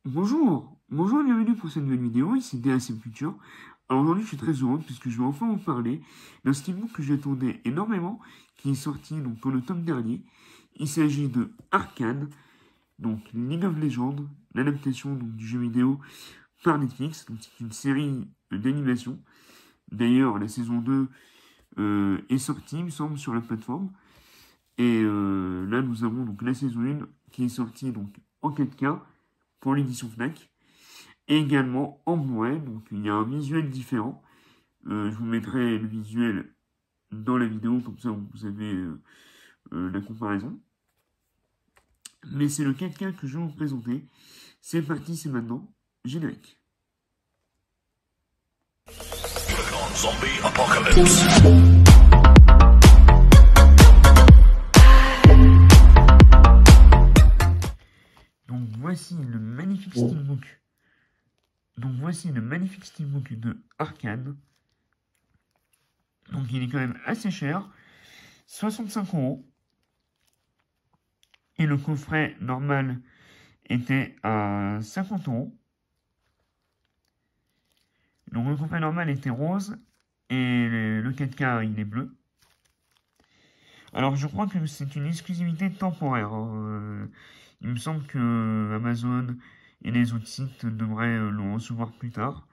Bonjour et bienvenue pour cette nouvelle vidéo, ici DACM Culture. Alors aujourd'hui je suis très heureux puisque je vais enfin vous parler d'un steelbook que j'attendais énormément, qui est sorti donc pour le tome dernier. Il s'agit de Arcane, donc League of Legends, l'adaptation du jeu vidéo par Netflix, donc c'est une série d'animation. D'ailleurs la saison 2 est sortie, il me semble, sur la plateforme. Et là nous avons donc la saison 1 qui est sortie donc en 4K pour l'édition Fnac. Et également en Blu-ray, donc il y a un visuel différent. Je vous mettrai le visuel dans la vidéo, comme ça vous avez la comparaison. Mais c'est le 4K que je vais vous présenter. C'est parti, c'est maintenant. Générique. Zombie Apocalypse. Donc voici le magnifique steelbook. De Arcane. Donc il est quand même assez cher. 65 €. Et le coffret normal était à 50 €. Donc le coffret normal était rose et le 4K il est bleu. Alors je crois que c'est une exclusivité temporaire. Il me semble que Amazon et les autres sites devraient le recevoir plus tard.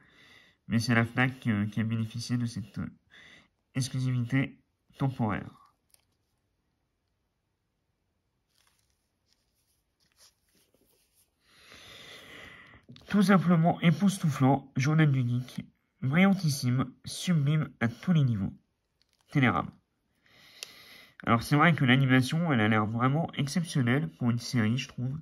Mais c'est la Fnac qui a bénéficié de cette exclusivité temporaire. Tout simplement époustouflant, journal du geek, brillantissime, sublime à tous les niveaux. Télérama. Alors c'est vrai que l'animation, elle a l'air vraiment exceptionnelle pour une série, je trouve.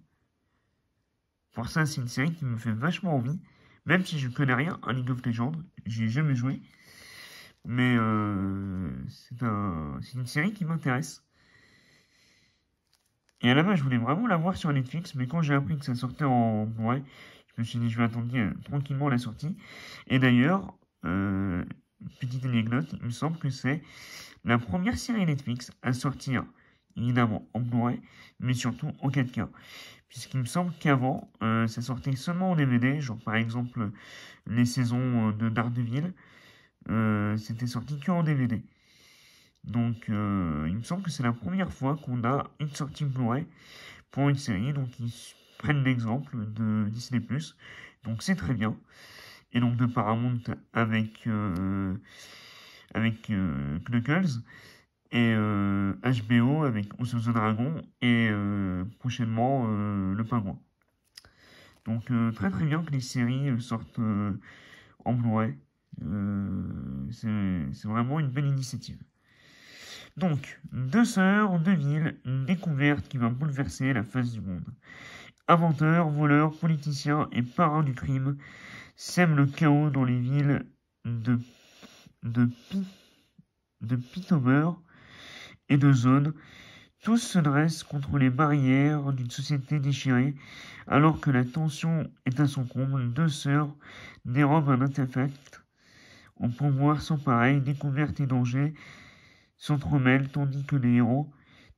Pour ça, c'est une série qui me fait vachement envie, même si je ne connais rien à League of Legends, j'y ai jamais joué. Mais c'est une série qui m'intéresse. Et à la base, je voulais vraiment la voir sur Netflix, mais quand j'ai appris que ça sortait en Blu-ray, je me suis dit, je vais attendre tranquillement la sortie. Et d'ailleurs, petite anecdote, il me semble que c'est la première série Netflix à sortir, évidemment en Blu-ray, mais surtout en 4K. Puisqu'il me semble qu'avant, ça sortait seulement en DVD, genre par exemple les saisons de Daredevil, c'était sorti que en DVD. Donc il me semble que c'est la première fois qu'on a une sortie Blu-ray pour une série, donc ils prennent l'exemple de Disney+, donc c'est très bien. Et donc de Paramount avec Knuckles, et HBO avec House of the Dragon, et prochainement Le Pingouin. Donc très très bien que les séries sortent en Blu-ray. C'est vraiment une belle initiative. Donc, deux sœurs, deux villes, une découverte qui va bouleverser la face du monde. Inventeurs, voleurs, politiciens et parrains du crime sèment le chaos dans les villes de Piltover et de Zone. Tous se dressent contre les barrières d'une société déchirée, alors que la tension est à son comble. Deux sœurs dérobent un artefact au pouvoir sans pareil. Découverte et danger s'entremêlent tandis que les héros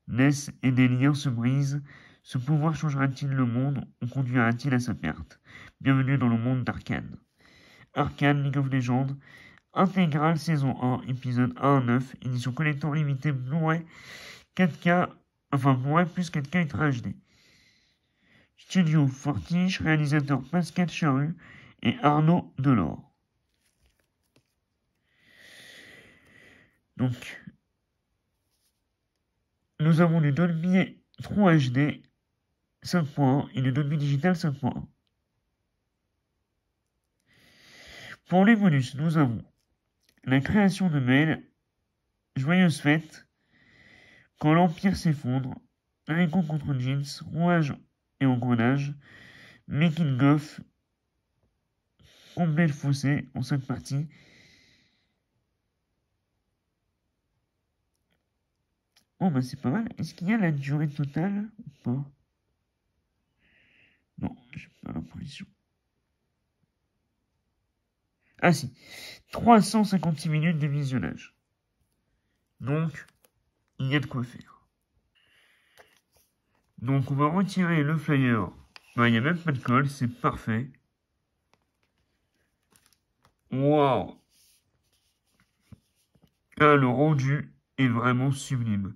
naissent et des liens se brisent. Ce pouvoir changera-t-il le monde ou conduira-t-il à sa perte? Bienvenue dans le monde d'Arcane. Arcane League of Legends, intégrale saison 1, épisode 1 à 9, édition collector limitée Blu-ray 4K, enfin Blu-ray plus 4K Ultra HD. Studio Fortige, réalisateur Pascal Charru et Arnaud Delors. Donc, nous avons du Dolby True HD 5.1 et du Dolby Digital 5.1. Pour les bonus, nous avons la création de mails, joyeuse fête, quand l'Empire s'effondre, haricot contre jeans, rouage et engrenage, making of, combler le fossé en 5 parties. Oh bah c'est pas mal. Est-ce qu'il y a la durée totale ou pas? Non, j'ai pas l'impression. Ah si, 356 minutes de visionnage. Donc, il y a de quoi faire. Donc on va retirer le flyer Bah, il n'y a même pas de colle, c'est parfait. Waouh! Ah, le rendu est vraiment sublime.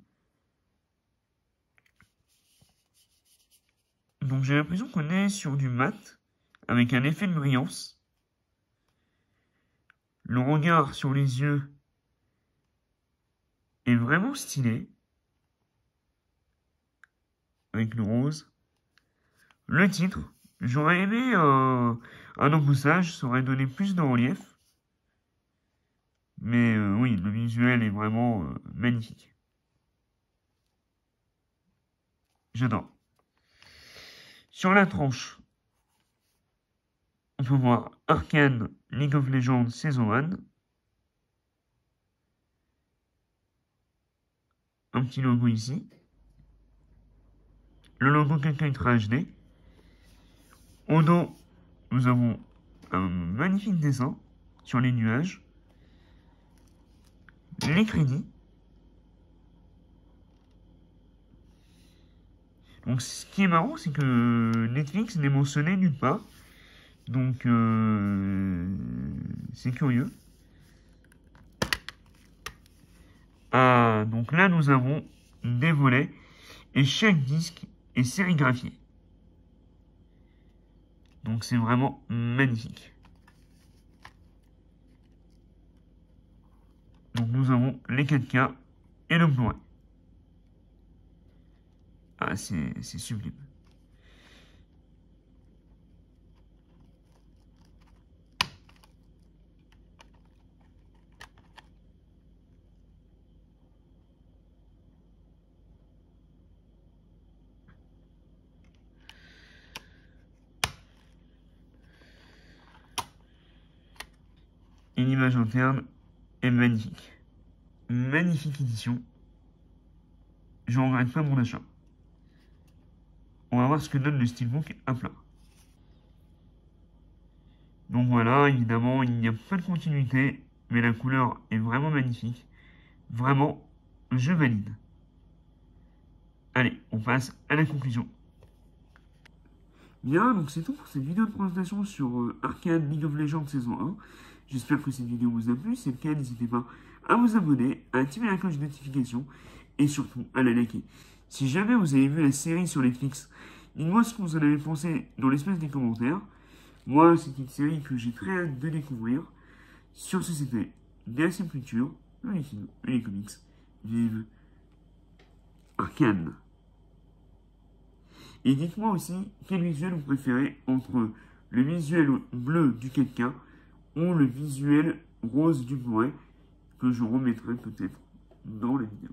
Donc j'ai l'impression qu'on est sur du mat, avec un effet de brillance. Le regard sur les yeux est vraiment stylé, avec le rose. Le titre, j'aurais aimé un embossage, ça aurait donné plus de relief. Mais oui, le visuel est vraiment magnifique. J'adore. Sur la tranche, on peut voir Arcane League of Legends saison 1. Un petit logo ici. Le logo Ultra HD. Au dos, nous avons un magnifique dessin sur les nuages. Les crédits. Donc ce qui est marrant, c'est que Netflix n'est mentionné nulle part. Donc c'est curieux. Ah, donc là nous avons des volets et chaque disque est sérigraphié. Donc c'est vraiment magnifique. Donc nous avons les 4K et le Blu-ray. Ah, c'est sublime. Et l'image interne est magnifique. Magnifique édition. Je ne regrette pas mon achat. On va voir ce que donne le Steelbook à plat. Donc voilà, évidemment, il n'y a pas de continuité, mais la couleur est vraiment magnifique. Vraiment, je valide. Allez, on passe à la conclusion. Bien, donc c'est tout pour cette vidéo de présentation sur Arcane League of Legends saison 1. J'espère que cette vidéo vous a plu. Si c'est le cas, n'hésitez pas à vous abonner, à activer la cloche de notification et surtout à la liker. Si jamais vous avez vu la série sur Netflix, dites-moi ce que vous en avez pensé dans l'espace des commentaires. Moi, c'est une série que j'ai très hâte de découvrir. Sur ce, c'était DSM Culture, les films et les comics. Vive Arcane! Et dites-moi aussi quel visuel vous préférez entre le visuel bleu du 4K ou le visuel rose du Blu-ray que je remettrai peut-être dans la vidéo.